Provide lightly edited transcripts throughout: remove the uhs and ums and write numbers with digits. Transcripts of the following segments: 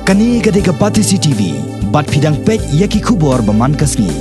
Kani gade kapati CCTV, bat pidang pek yaki kubor baman kasni.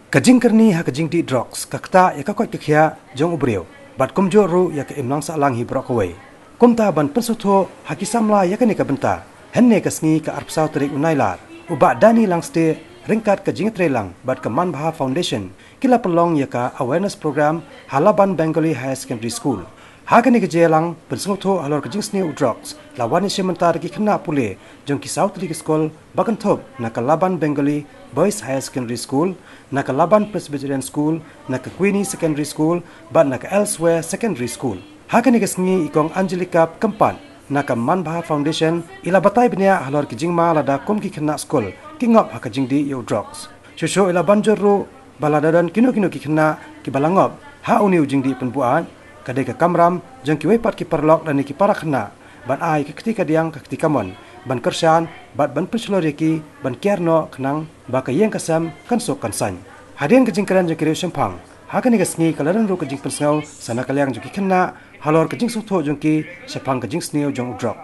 Kajing kerni ha kajing di drugs, kakta yaka koi kekhia jong Riew, bat kumjo ru yaka imlang sa lang hi brok away. Kumta ban Pynsngewthuh ha kisamla yaka ni kabenta, henne kasni ka arpsau terik unailat, uba dani lang ste ringkat kajing trelang bat keman baha foundation, kila pelong yaka awareness program halaban Bengali High Secondary School. Hakani ke jelang Pynsngewthuh halor ke Jingsniew drugs lawan sementar ki Khynnah pule jong ki South League Skul bagan thop na kalaban Bengali Boys High Secondary School na kalaban Presbyterian School na ke Queenie Secondary School bat na ke Elsewhere Secondary School. Hakani ke sngi ikong Angelica keempat na ke Manbaha Foundation ila batai benia halor ki jingma lada kum ki Khynnah Skul ki ngop ha ke jingdi yo drugs. Shosho ila banjuru baladadan kino ki Khynnah ki balangop ha uniu jingdi penbuan kadai ke kamram jang ki wepat ki perlok dan ki para Khynnah ban ai ke ketika diang ke ketika mon ban kersan bat ban penceloreki ban kierno kenang ba ke yang kasam kan sok kan san hadian ke jingkaran jang ki Riew Shemphang hakani ke sngi kalaran ru ke jing Pynsngewthuh sana kalyang jang ki Khynnah halor ke Jingsniew jang ki Shemphang ke Jingsniew jang drop.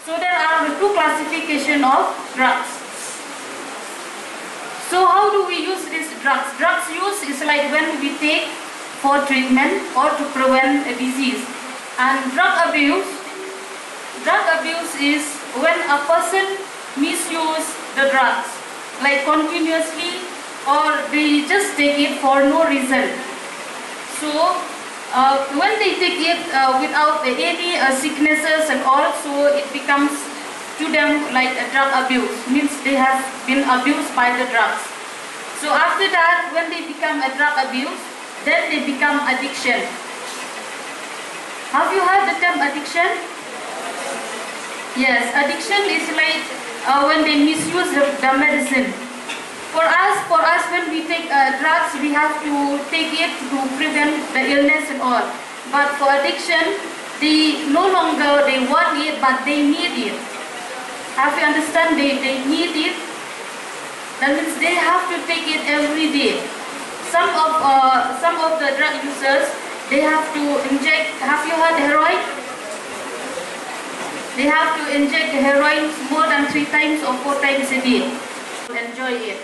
So there are two classification of drugs. So how do we use these drugs? Drugs use is like when we take for treatment or to prevent a disease. And drug abuse is when a person misuse the drugs, like continuously, or they just take it for no reason. So when they take it without any sicknesses and all, so it becomes to them like a drug abuse, means they have been abused by the drugs. So after that, when they become a drug abuse, then they become addiction. Have you heard the term addiction? Yes, addiction is like when they misuse the medicine. For us, when we take drugs, we have to take it to prevent the illness and all. But for addiction, they no longer they want it, but they need it. Have you understand? They need it. That means they have to take it every day. Some of the drug users, they have to inject. Have you heard heroin? They have to inject heroin more than 3 times or 4 times a day. Enjoy it.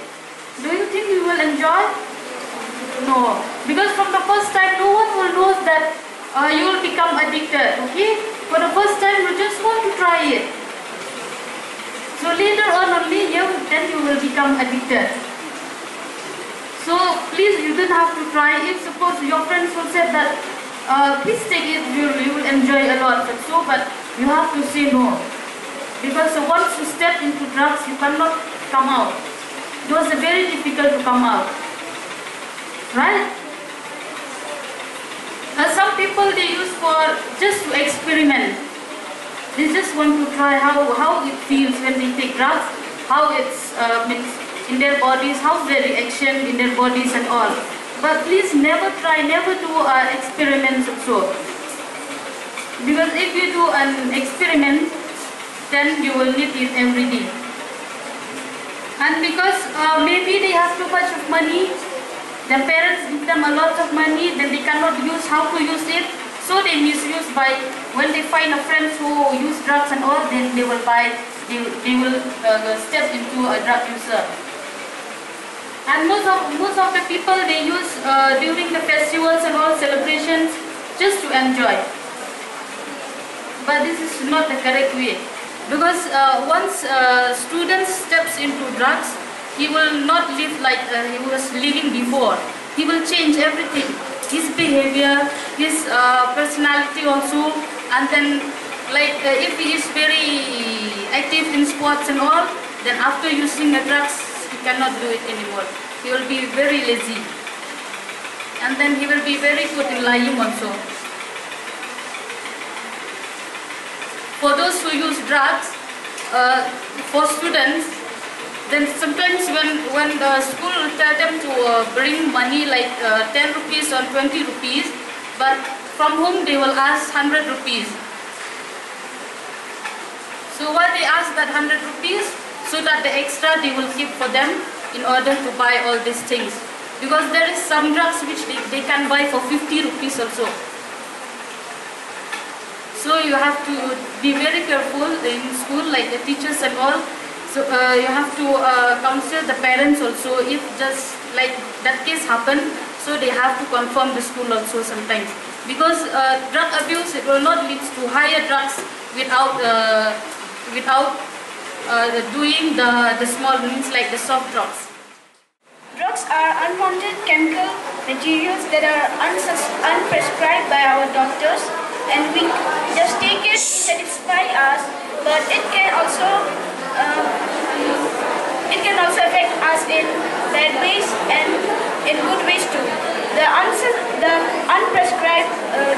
Do you think you will enjoy? No, because from the first time, no one will know that you will become addicted. Okay, for the first time, you just want to try it. So later on, only then you will become addicted. So please, you don't have to try. If suppose your friends will say that, please take it, you will enjoy a lot. But you have to say no, because once you step into drugs, you cannot come out. It was very difficult to come out, right? Some people they use for just to experiment. They just want to try how it feels when they take drugs, how it's means in their bodies, how's their reaction in their bodies and all. But please never try, never do experiments also. Because if you do an experiment, then you will need it every day. And because maybe they have too much of money, their parents give them a lot of money, then they cannot use how to use it. So they misuse by, when they find a friend who use drugs and all, then they will buy, they will step into a drug user. And most of the people they use during the festivals and all celebrations just to enjoy. But this is not the correct way, because once a student steps into drugs, he will not live like he was living before. He will change everything, his behavior, his personality also, and then like if he is very active in sports and all, then after using the drugs, he cannot do it anymore. He will be very lazy, and then he will be very good in lying also. For those who use drugs, for students, then sometimes when the school will tell them to bring money like 10 rupees or 20 rupees, but from whom they will ask 100 rupees. So why they ask that 100 rupees? So that the extra they will keep for them in order to buy all these things. Because there is some drugs which they can buy for 50 rupees also. So you have to be very careful in school, like the teachers and all. So you have to counsel the parents also if just like that case happen. So they have to confirm the school also sometimes, because drug abuse, it will not lead to higher drugs without doing the small means like the soft drugs. Drugs are unwanted chemical materials that are unprescribed by our doctors, and we just take it to satisfy us, but it can also affect us in bad ways and in good ways too. The unprescribed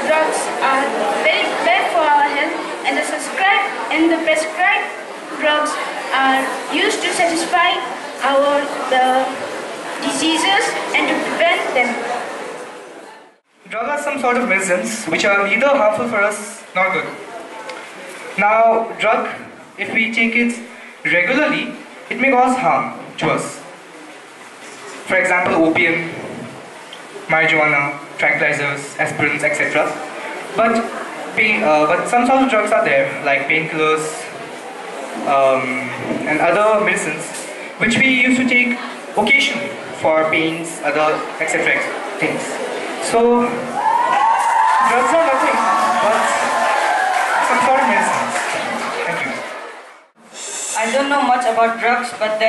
drugs are very bad for our health, and the prescribed drugs are used to satisfy the diseases and to prevent them. Drugs are some sort of medicines which are neither harmful for us nor good. Now, drug, if we take it regularly, it may cause harm to us. For example, opium, marijuana, tranquilizers, aspirins, etc. But some sort of drugs are there, like painkillers and other medicines, which we used to take occasionally for pains, other etc. things. So, drugs are nothing but some sort of medicines. Thank you. I don't know much about drugs, but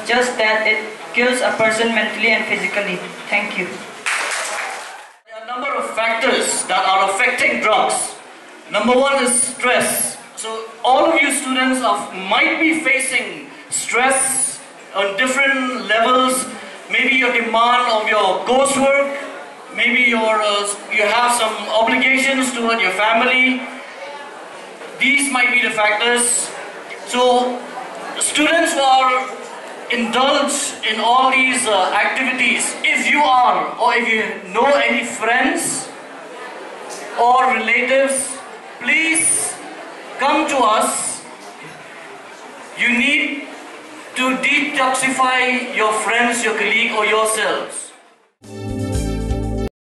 just that it kills a person mentally and physically. Thank you. There are a number of factors that are affecting drugs. Number one is stress. So all of you students might be facing stress on different levels. Maybe your demand of your coursework, maybe you have some obligations toward your family. These might be the factors. So students who are indulged in all these activities, if you are, or if you know any friends or relatives, please come to us. You need to detoxify your friends, your colleague, or yourselves.